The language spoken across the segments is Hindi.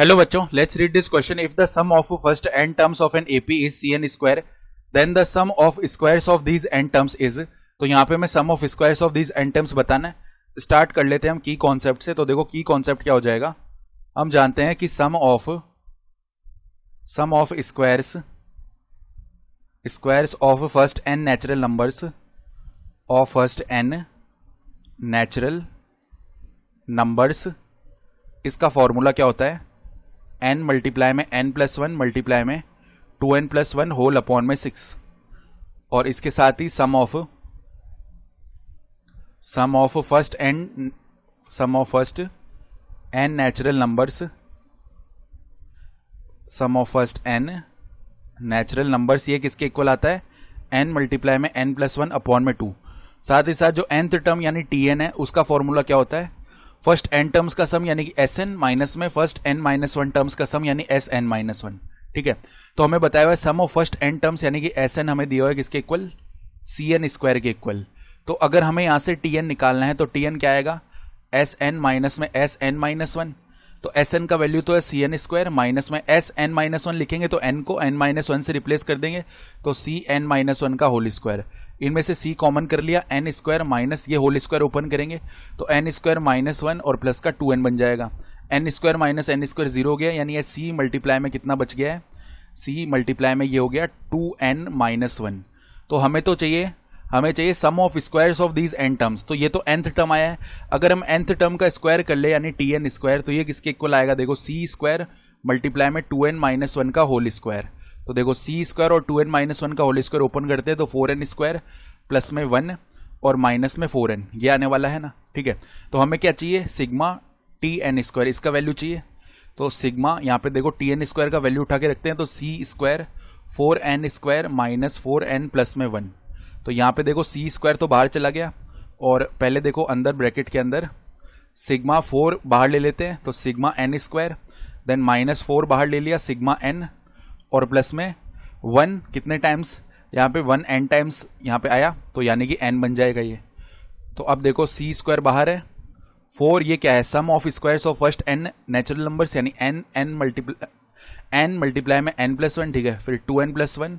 Hello बच्चों, let's read this question. If the sum of first n terms of an AP is cn square, then the sum of squares of these n terms is. तो यहाँ पे मैं sum of squares of these n terms बताना है. स्टार्ट कर लेते हैं हम की कॉन्सेप्ट से. तो देखो की कॉन्सेप्ट क्या हो जाएगा. हम जानते हैं कि sum of squares of first n natural numbers of first n natural numbers, इसका फॉर्मूला क्या होता है. n मल्टीप्लाई में n प्लस वन मल्टीप्लाई में 2n plus one whole upon में 6, और इसके साथ ही sum of first n natural numbers, sum of first n natural numbers, ये किसके इक्वल आता है. n मल्टीप्लाई में n प्लस वन अपॉन में 2. साथ ही साथ जो nth टर्म यानी tn है उसका फॉर्मूला क्या होता है. फर्स्ट n टर्म्स का सम यानी कि Sn माइनस में first n minus one terms का सम यानी Sn माइनस वन. ठीक है, तो हमें बताया हुआ है sum of first n terms यानी कि Sn हमें दिया हुआ है किसके इक्वल, Cn स्क्वायर के इक्वल. तो अगर हमें यहां से Tn निकालना है तो Tn क्या आएगा, Sn माइनस में Sn माइनस वन. तो Sn का वैल्यू तो है Cn स्क्वायर, माइनस में Sn माइनस वन लिखेंगे तो n को n माइनस वन से रिप्लेस कर देंगे तो Cn माइनस वन का होल स्क्वायर. इनमें से c कॉमन कर लिया, n स्क्वायर माइनस ये होल स्क्वायर ओपन करेंगे तो n स्क्वायर माइनस वन और प्लस का 2n बन जाएगा. n square minus n square 0 हो गया, यानी ये c मल्टीप्लाई में कितना बच गया है, c मल्टीप्लाई में ये हो गया 2n माइनस वन. तो हमें चाहिए sum of squares of these n terms. तो ये तो nth टर्म आया है, अगर हम nth टर्म का स्क्वायर कर ले यानी tn स्क्वायर, तो ये किसके इक्वल आएगा, देखो c स्क्वायर मल्टीप्लाई में 2n माइनस वन का होल स्क्वायर. तो देखो c स्क्वायर और 2n माइनस वन का होल स्क्वायर ओपन करते हैं तो 4n स्क्वायर प्लस में 1 और माइनस में 4n, ये आने वाला है ना. ठीक है, तो हमें क्या चाहिए, सिग्मा tn स्क्वायर, इसका वैल्यू चाहिए. तो सिग्मा यहाँ पे देखो tn स्क्वायर का वैल्यू उठा के रखते हैं तो c square 4n square minus 4n plus में 1. तो यहाँ पे देखो c स्क्वायर तो बाहर चला गया, और पहले देखो अंदर ब्रैकेट के अंदर सिग्मा 4 बाहर ले लेते हैं तो sigma n square, then minus 4 बाहर ले लिया सिग्मा n, और प्लस में 1 कितने टाइम्स, यहाँ पे 1 n टाइम्स यहाँ पे आया तो यानी कि n बन जाएगा ये. तो अब देखो c स्क्वायर बाहर है, 4 ये क्या है, sum of squares of first n natural numbers यानी n मल्टीप्लाई में n प्लस वन. ठीक है, फिर 2n प्लस वन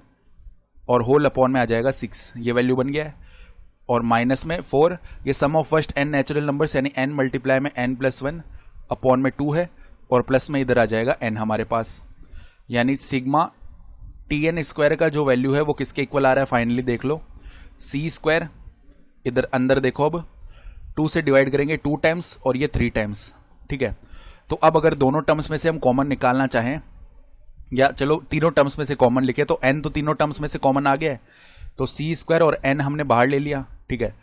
और होल अपॉन में आ जाएगा 6, ये वैल्यू बन गया है. और माइनस में 4, ये sum of first n natural numbers यानी n मल्टीप्लाई में n प्लस वन अपॉन में 2 है, और प्लस में इधर आ जाएगा n हमारे पास. यानी सिग्मा tn स्क्वायर का जो वैल्यू है वो किसके इक्वल आ रहा है, फाइनली देख लो, c स्क्वायर इधर अंदर देखो, अब 2 से डिवाइड करेंगे 2 टाइम्स और ये 3 टाइम्स. ठीक है, तो अब अगर दोनों टर्म्स में से हम कॉमन निकालना चाहें, या चलो तीनों टर्म्स में से कॉमन लिखे, तो n तो तीनों टर्म्स में से कॉमन आ गया है, तो c स्क्वायर और n हमने बाहर ले लिया. ठीक है,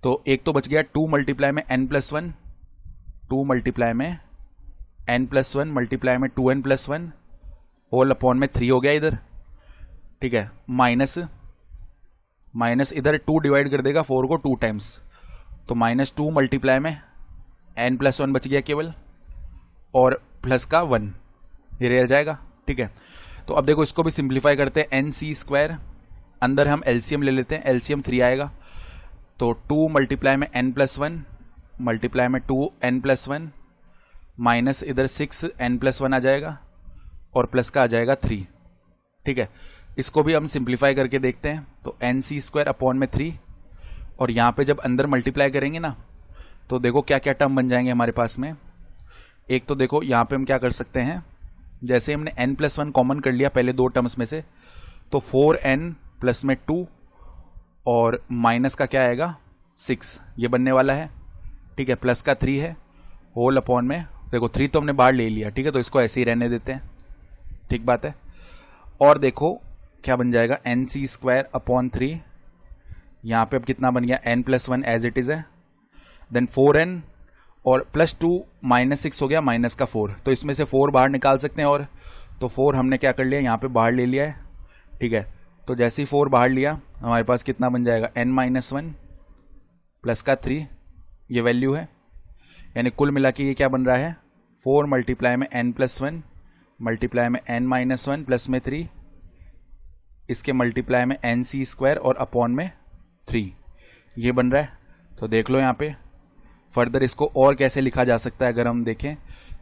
तो एक तो बच गया 2 मल्टीप्लाई में n प्लस वन, 2 मल्टीप्लाई में n प्लस वन मल्टीप्लाई में 2n plus one whole upon में 3 हो गया इधर. ठीक है, माइनस इधर 2 डिवाइड कर देगा 4 को 2 टाइम्स, तो माइनस 2 मल्टीप्लाई में n प्लस वन बच गया केवल, और प्लस का 1 ये रह जाएगा. ठीक है, तो अब देखो इसको भी सिंप्लीफाई करते हैं, nc स्क्वायर अंदर हम एलसीएम ले लेते हैं, एलसीएम 3 आएगा, तो 2 मल्टीप्लाई में n प्लस वन मल्टीप्लाई में 2n प्लस वन माइनस इधर 6n प्लस वन आ जाएगा, और प्लस का आ जाएगा 3. ठीक है, इसको भी हम सिंप्लीफाई करके देखते हैं, तो nc स्क्वायर अपॉन में 3, और यहाँ पे जब अंदर मल्टीप्लाई करेंगे ना तो देखो क्या क्या टर्म बन जाएंगे हमारे पास में. एक तो देखो यहाँ पे हम क्या कर सकते हैं, जैसे हमने n प्लस वन कॉमन कर लिया पहले दो टर्म्स में से, तो 4n प्लस में 2 और माइनस का क्या आएगा 6, ये बनने वाला है. ठीक है, प्लस का 3 है होल अपॉन में, देखो 3 तो हमने बाहर ले लिया. ठीक है, तो इसको ऐसे ही रहने देते हैं, ठीक बात है. और देखो क्या बन जाएगा, nc स्क्वायर अपॉन 3, यहाँ पे अब कितना बन गया n plus one as it is है, देन 4n और प्लस 2 माइनस 6 हो गया माइनस का 4, तो इसमें से 4 बाहर निकाल सकते हैं, और तो 4 हमने क्या कर लिया यहाँ पे बाहर ले लिया है. ठीक है, तो जैसे ही 4 बाहर लिया हमारे पास कितना बन जाएगा, n माइनस वन प्लस का 3, ये वैल्यू है. यानी कुल मिला के ये क्या बन रहा है, 4 मल्टीप्लाई में n प्लस वन मल्टीप्लाई में n माइनस वन प्लस में 3, इसके मल्टीप्लाई में nc स्क्वायर और अपॉन में 3, ये बन रहा है. तो देख लो यहाँ पे फर्दर इसको और कैसे लिखा जा सकता है. अगर हम देखें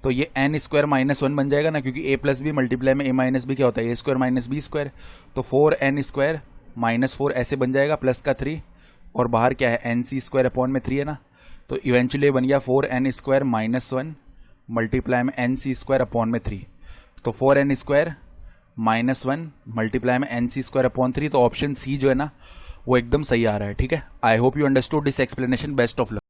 तो ये एन स्क्वायर माइनस वन बन जाएगा ना, क्योंकि ए प्लस बी मल्टीप्लाई में ए माइनस बी क्या होता है, ए स्क्वायर माइनस बी स्क्वायर। तो 4n स्क्वायर माइनस 4 ऐसे बन जाएगा, प्लस का 3 और बाहर क्या है एन सी स्क्वायर अपॉन में 3 है ना। तो इवेंचुअली बन गया 4n स्क्वायर माइनस 1 मल्टीप्लाई में एन सी स्क्वायर अपॉन में 3। तो 4n स्क्वायर माइनस 1 मल्टीप्लाई में एन सी स्क्वायर अपॉन 3। तो ऑप्शन सी जो है ना वो एकदम सही आ रहा है। ठीक है, I hope you understood this explanation. Best of luck.